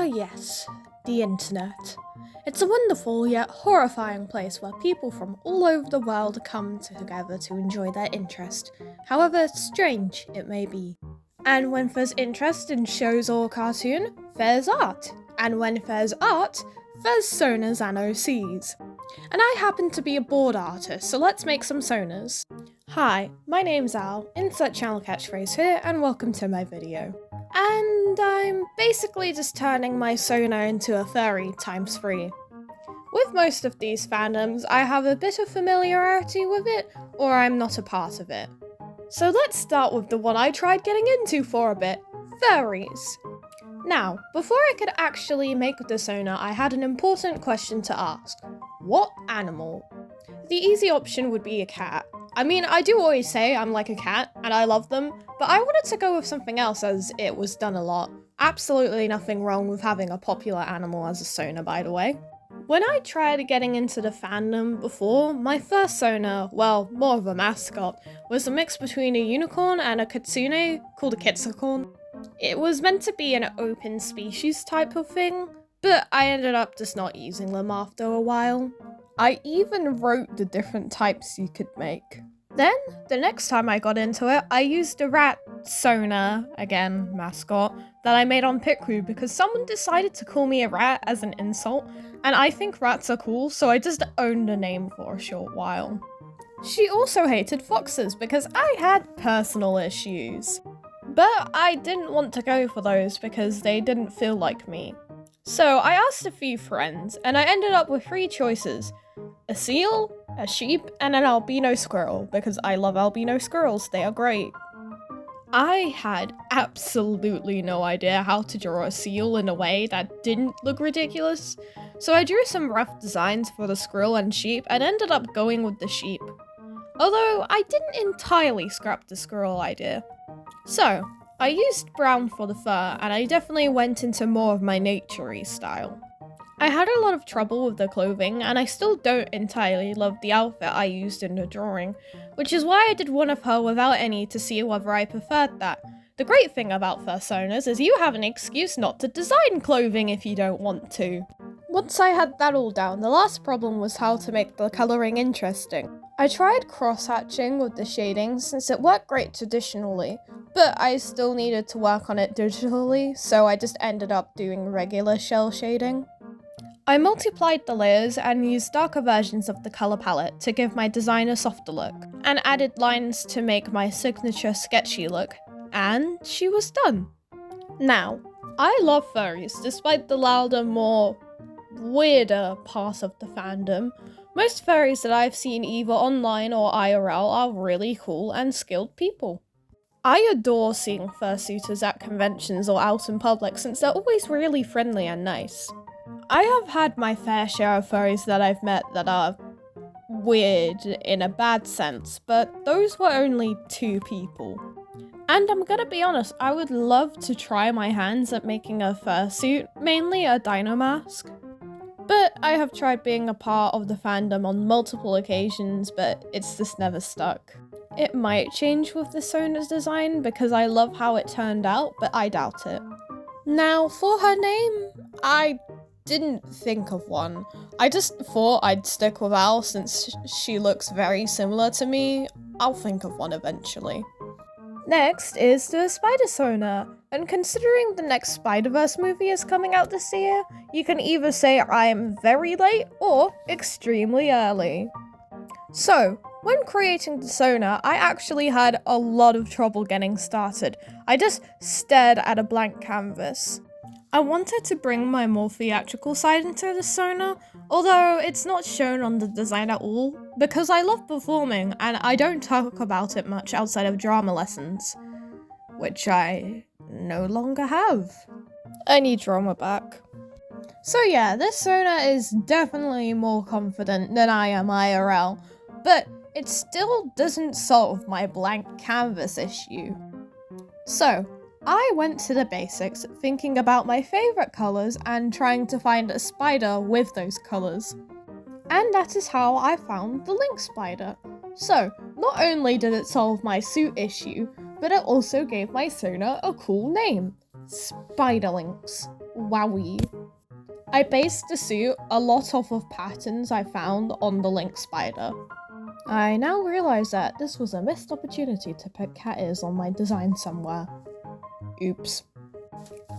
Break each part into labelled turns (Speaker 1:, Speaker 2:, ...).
Speaker 1: Yes, the internet. It's a wonderful yet horrifying place where people from all over the world come together to enjoy their interest, however strange it may be. And when there's interest in shows or cartoon, there's art. And when there's art, there's Sonas and OCs. And I happen to be a board artist, so let's make some Sonas. Hi, my name's Al, insert channel catchphrase here, and welcome to my video. And I'm basically just turning my Sona into a furry times 3. With most of these fandoms, I have a bit of familiarity with it, or I'm not a part of it. So let's start with the one I tried getting into for a bit, furries. Now, before I could actually make the Sona, I had an important question to ask. What animal? The easy option would be a cat. I mean, I do always say I'm like a cat, and I love them, but I wanted to go with something else as it was done a lot. Absolutely nothing wrong with having a popular animal as a Sona, by the way. When I tried getting into the fandom before, my first Sona, well, more of a mascot, was a mix between a unicorn and a kitsune called a kitsukorn. It was meant to be an open species type of thing, but I ended up just not using them after a while. I even wrote the different types you could make. Then, the next time I got into it, I used a rat Sona, again, mascot, that I made on Pickru because someone decided to call me a rat as an insult, and I think rats are cool, so I just owned the name for a short while. She also hated foxes because I had personal issues. But I didn't want to go for those because they didn't feel like me. So I asked a few friends, and I ended up with 3 choices. A seal, a sheep, and an albino squirrel, because I love albino squirrels, they are great. I had absolutely no idea how to draw a seal in a way that didn't look ridiculous, so I drew some rough designs for the squirrel and sheep and ended up going with the sheep. Although I didn't entirely scrap the squirrel idea. So, I used brown for the fur, and I definitely went into more of my nature-y style. I had a lot of trouble with the clothing, and I still don't entirely love the outfit I used in the drawing, which is why I did one of her without any to see whether I preferred that. The great thing about fursonas is you have an excuse not to design clothing if you don't want to. Once I had that all down, the last problem was how to make the colouring interesting. I tried cross-hatching with the shading since it worked great traditionally, but I still needed to work on it digitally, so I just ended up doing regular shell shading. I multiplied the layers and used darker versions of the colour palette to give my design a softer look, and added lines to make my signature sketchy look, and she was done. Now, I love furries despite the louder, more weirder part of the fandom. Most furries that I've seen either online or IRL are really cool and skilled people. I adore seeing fursuiters at conventions or out in public since they're always really friendly and nice. I have had my fair share of furries that I've met that are weird in a bad sense, but those were only 2 people. And I'm gonna be honest, I would love to try my hands at making a fursuit, mainly a dino mask. But I have tried being a part of the fandom on multiple occasions, but it's just never stuck. It might change with the Sona's design because I love how it turned out, but I doubt it. Now, for her name, I didn't think of one. I just thought I'd stick with Al since she looks very similar to me. I'll think of one eventually. Next is the Spider Sona, and considering the next Spider-Verse movie is coming out this year, you can either say I am very late or extremely early. So, when creating the Sona, I actually had a lot of trouble getting started. I just stared at a blank canvas. I wanted to bring my more theatrical side into the Sona, although it's not shown on the design at all, because I love performing and I don't talk about it much outside of drama lessons, which I no longer have. I need drama back. So yeah, this Sona is definitely more confident than I am IRL, but it still doesn't solve my blank canvas issue. So, I went to the basics, thinking about my favourite colours and trying to find a spider with those colours. And that is how I found the link spider. So, not only did it solve my suit issue, but it also gave my Sona a cool name, Spiderlinks. Wowie. I based the suit a lot off of patterns I found on the Link spider. I now realise that this was a missed opportunity to put cat ears on my design somewhere. Oops.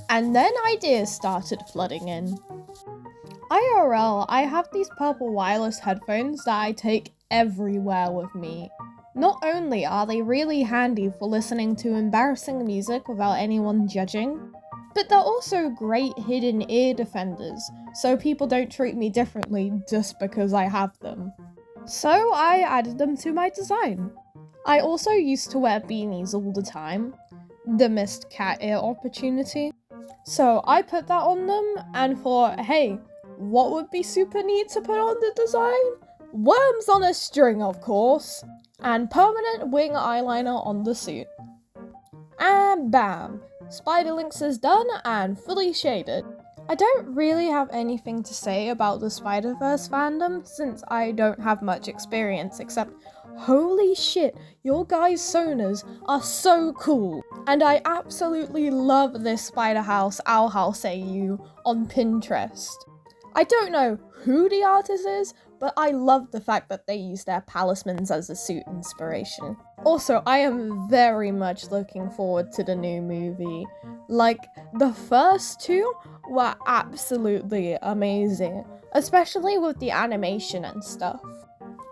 Speaker 1: And then ideas started flooding in. IRL, I have these purple wireless headphones that I take everywhere with me. Not only are they really handy for listening to embarrassing music without anyone judging, but they're also great hidden ear defenders, so people don't treat me differently just because I have them. So I added them to my design. I also used to wear beanies all the time, the missed cat ear opportunity. So I put that on them and thought, hey, what would be super neat to put on the design? Worms on a string, of course, and permanent wing eyeliner on the suit. And bam! Spider Links is done and fully shaded. I don't really have anything to say about the Spider-Verse fandom since I don't have much experience except holy shit, your guys' Sonas are so cool. And I absolutely love this Spider House Owl House AU on Pinterest. I don't know who the artist is, but I love the fact that they use their palismans as a suit inspiration. Also, I am very much looking forward to the new movie. Like, the first two were absolutely amazing, especially with the animation and stuff.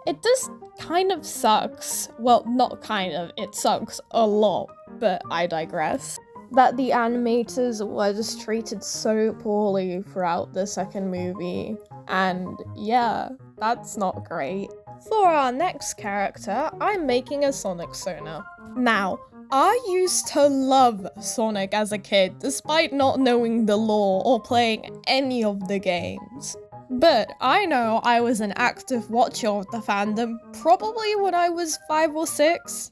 Speaker 1: It just kind of sucks, well, not kind of, it sucks a lot, but I digress, that the animators were just treated so poorly throughout the second movie, and yeah, that's not great. For our next character, I'm making a Sonic Sona. Now, I used to love Sonic as a kid, despite not knowing the lore or playing any of the games. But I know I was an active watcher of the fandom, probably when I was 5 or 6.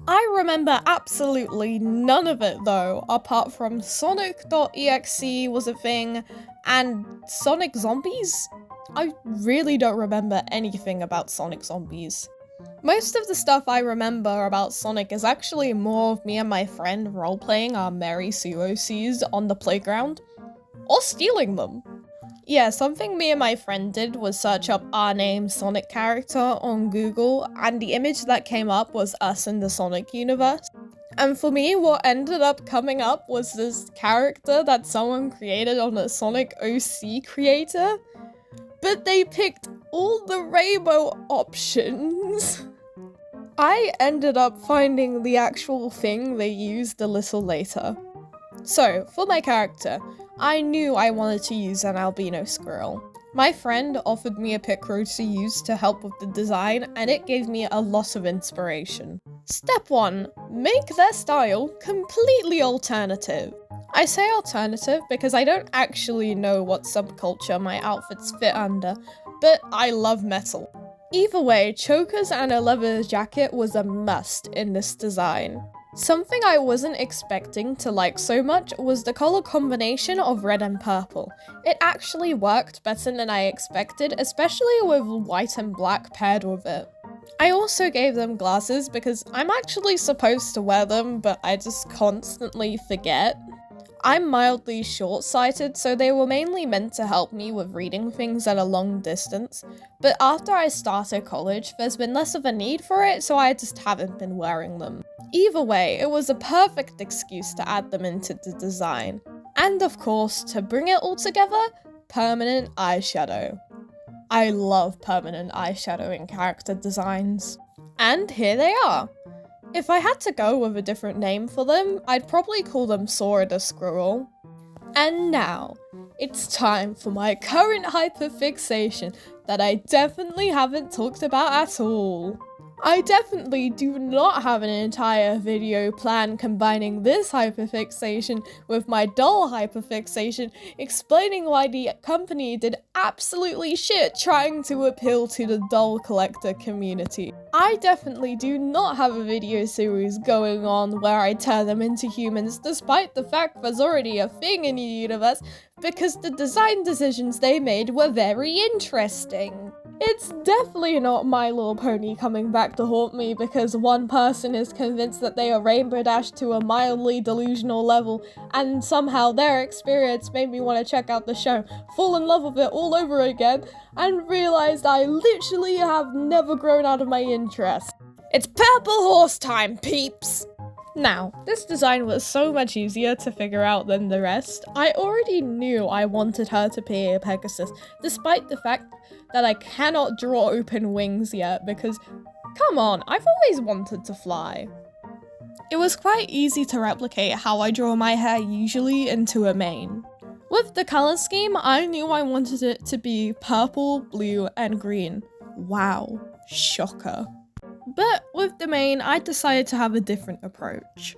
Speaker 1: I remember absolutely none of it though, apart from Sonic.exe was a thing, and Sonic Zombies? I really don't remember anything about Sonic Zombies. Most of the stuff I remember about Sonic is actually more of me and my friend role-playing our Mary Sue OCs on the playground, or stealing them. Yeah, something me and my friend did was search up our name Sonic character on Google, and the image that came up was us in the Sonic universe. And for me, what ended up coming up was this character that someone created on a Sonic OC creator, but they picked all the rainbow options. I ended up finding the actual thing they used a little later. So, for my character, I knew I wanted to use an albino squirrel. My friend offered me a picro to use to help with the design, and it gave me a lot of inspiration. Step 1. Make their style completely alternative. I say alternative because I don't actually know what subculture my outfits fit under, but I love metal. Either way, chokers and a leather jacket was a must in this design. Something I wasn't expecting to like so much was the color combination of red and purple. It actually worked better than I expected, especially with white and black paired with it. I also gave them glasses because I'm actually supposed to wear them, but I just constantly forget. I'm mildly short-sighted, so they were mainly meant to help me with reading things at a long distance, but after I started college, there's been less of a need for it, so I just haven't been wearing them. Either way, it was a perfect excuse to add them into the design. And of course, to bring it all together, permanent eyeshadow. I love permanent eyeshadow in character designs. And here they are. If I had to go with a different name for them, I'd probably call them Sora the Squirrel. And now, it's time for my current hyperfixation that I definitely haven't talked about at all. I definitely do not have an entire video plan combining this hyperfixation with my doll hyperfixation, explaining why the company did absolutely shit trying to appeal to the doll collector community. I definitely do not have a video series going on where I turn them into humans, despite the fact there's already a thing in the universe, because the design decisions they made were very interesting. It's definitely not My Little Pony coming back to haunt me because one person is convinced that they are Rainbow Dash to a mildly delusional level, and somehow their experience made me want to check out the show, fall in love with it all over again, and realized I literally have never grown out of my interest. It's purple horse time, peeps! Now, this design was so much easier to figure out than the rest. I already knew I wanted her to be a Pegasus, despite the fact that I cannot draw open wings yet because, come on, I've always wanted to fly. It was quite easy to replicate how I draw my hair usually into a mane. With the colour scheme, I knew I wanted it to be purple, blue, and green. Wow, shocker. But with the mane, I decided to have a different approach.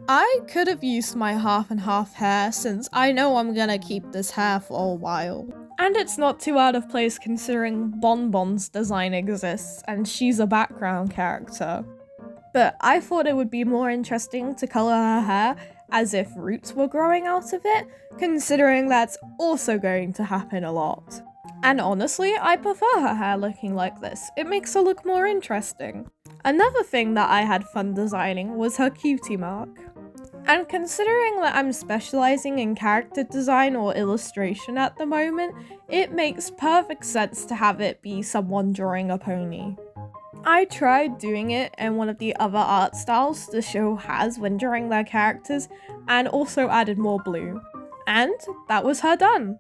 Speaker 1: I could have used my half and half hair since I know I'm gonna keep this hair for a while. And it's not too out of place considering Bonbon's design exists and she's a background character. But I thought it would be more interesting to colour her hair as if roots were growing out of it, considering that's also going to happen a lot. And honestly, I prefer her hair looking like this. It makes her look more interesting. Another thing that I had fun designing was her cutie mark. And considering that I'm specializing in character design or illustration at the moment, it makes perfect sense to have it be someone drawing a pony. I tried doing it in one of the other art styles the show has when drawing their characters, and also added more blue. And that was her done.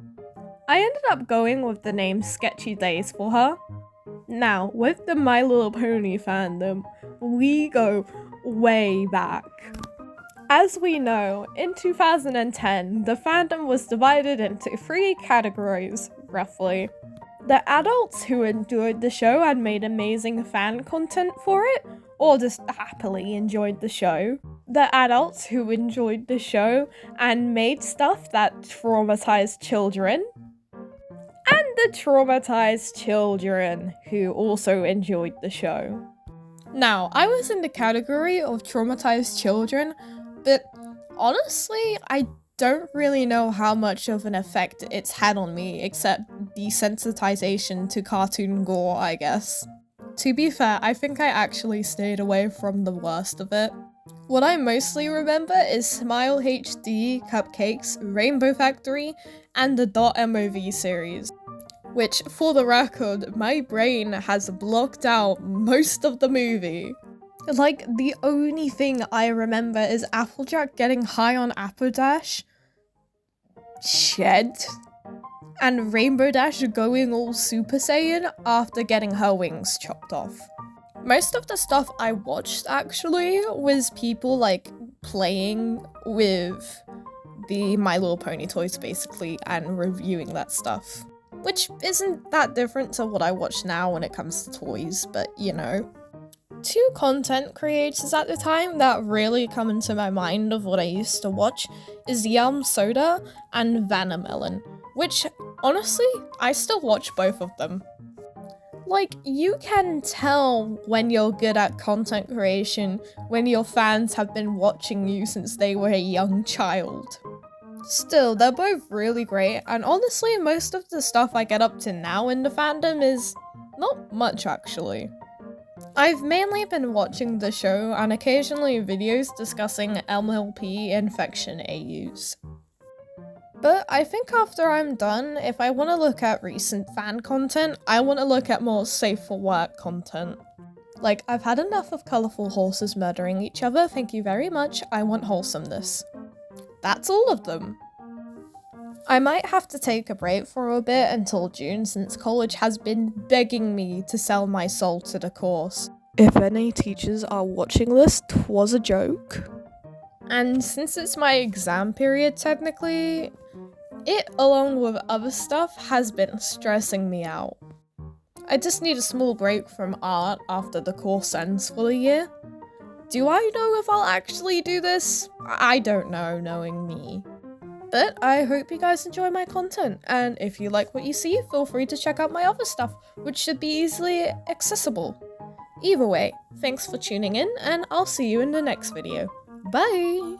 Speaker 1: I ended up going with the name Sketchy Days for her. Now, with the My Little Pony fandom, we go way back. As we know, in 2010, the fandom was divided into 3 categories, roughly. The adults who enjoyed the show and made amazing fan content for it, or just happily enjoyed the show. The adults who enjoyed the show and made stuff that traumatized children. And the traumatized children who also enjoyed the show. Now, I was in the category of traumatized children, but honestly, I don't really know how much of an effect it's had on me, except desensitization to cartoon gore, I guess. To be fair, I think I actually stayed away from the worst of it. What I mostly remember is Smile HD, Cupcakes, Rainbow Factory, and the .mov series. Which, for the record, my brain has blocked out most of the movie. Like, the only thing I remember is Applejack getting high on Apple Dash, Shed, and Rainbow Dash going all Super Saiyan after getting her wings chopped off. Most of the stuff I watched, actually, was people, like, playing with the My Little Pony toys, basically, and reviewing that stuff. Which isn't that different to what I watch now when it comes to toys, but you know. 2 content creators at the time that really come into my mind of what I used to watch is Yum Soda and Vanamelon, which, honestly, I still watch both of them. Like, you can tell when you're good at content creation when your fans have been watching you since they were a young child. Still, they're both really great, and honestly, most of the stuff I get up to now in the fandom is not much, actually. I've mainly been watching the show and occasionally videos discussing MLP infection AUs. But I think after I'm done, if I want to look at recent fan content, I want to look at more safe for work content. Like, I've had enough of colourful horses murdering each other, thank you very much, I want wholesomeness. That's all of them. I might have to take a break for a bit until June since college has been begging me to sell my soul to the course. If any teachers are watching this, 'twas a joke. And since it's my exam period technically, it along with other stuff has been stressing me out. I just need a small break from art after the course ends for the year. Do I know if I'll actually do this? I don't know, knowing me. But I hope you guys enjoy my content, and if you like what you see, feel free to check out my other stuff, which should be easily accessible. Either way, thanks for tuning in, and I'll see you in the next video. Bye!